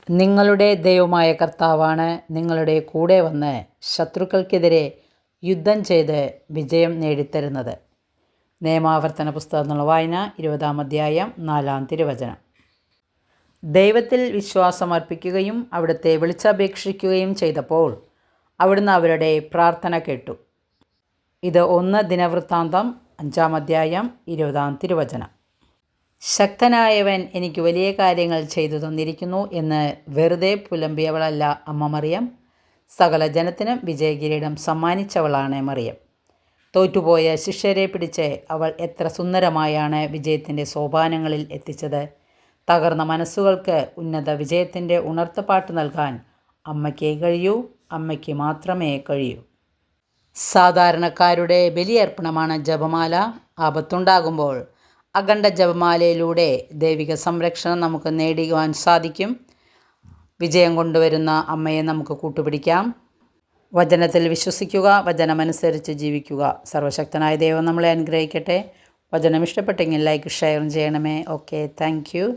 നിങ്ങളുടെ ദൈവമായ കർത്താവാണ് നിങ്ങളുടെ കൂടെ വന്ന് ശത്രുക്കൾക്കെതിരെ യുദ്ധം ചെയ്ത് വിജയം നേടിത്തരുന്നത്. നിയമാവർത്തന പുസ്തകം എന്നുള്ള വായന 20-ാം അധ്യായം 4-ാം തിരുവചനം. ദൈവത്തിൽ വിശ്വാസമർപ്പിക്കുകയും അവിടുത്തെ വിളിച്ചപേക്ഷിക്കുകയും ചെയ്തപ്പോൾ അവിടുന്ന് അവരുടെ പ്രാർത്ഥന കേട്ടു. ഇത് 1 ദിനവൃത്താന്തം 5-ാം അധ്യായം 20-ാം തിരുവചനം. ശക്തനായവൻ എനിക്ക് വലിയ കാര്യങ്ങൾ ചെയ്തു തന്നിരിക്കുന്നു എന്ന് വെറുതെ പുലമ്പിയവളല്ല അമ്മ മറിയം. സകല ജനത്തിനും വിജയകിരീടം സമ്മാനിച്ചവളാണ് മറിയം. തോറ്റുപോയ ശിഷ്യരെ പിടിച്ച് അവൾ എത്ര സുന്ദരമായാണ് വിജയത്തിൻ്റെ സോപാനങ്ങളിൽ എത്തിച്ചത്. തകർന്ന മനസ്സുകൾക്ക് ഉന്നത വിജയത്തിൻ്റെ ഉണർത്തുപാട്ട് നൽകാൻ അമ്മയ്ക്കേ കഴിയൂ, അമ്മയ്ക്ക് മാത്രമേ കഴിയൂ. സാധാരണക്കാരുടെ ബലിയർപ്പണമാണ് ജപമാല. ആപത്തുണ്ടാകുമ്പോൾ അഖണ്ഡ ജപമാലയിലൂടെ ദൈവിക സംരക്ഷണം നമുക്ക് നേടുവാൻ സാധിക്കും. വിജയം കൊണ്ടുവരുന്ന അമ്മയെ നമുക്ക് കൂട്ടുപിടിക്കാം. വചനത്തിൽ വിശ്വസിക്കുക, വചനമനുസരിച്ച് ജീവിക്കുക. സർവശക്തനായ ദൈവം നമ്മളെ അനുഗ്രഹിക്കട്ടെ. വചനം ഇഷ്ടപ്പെട്ടെങ്കിൽ ലൈക്ക് ഷെയർ ചെയ്യണമേ. Okay, thank you.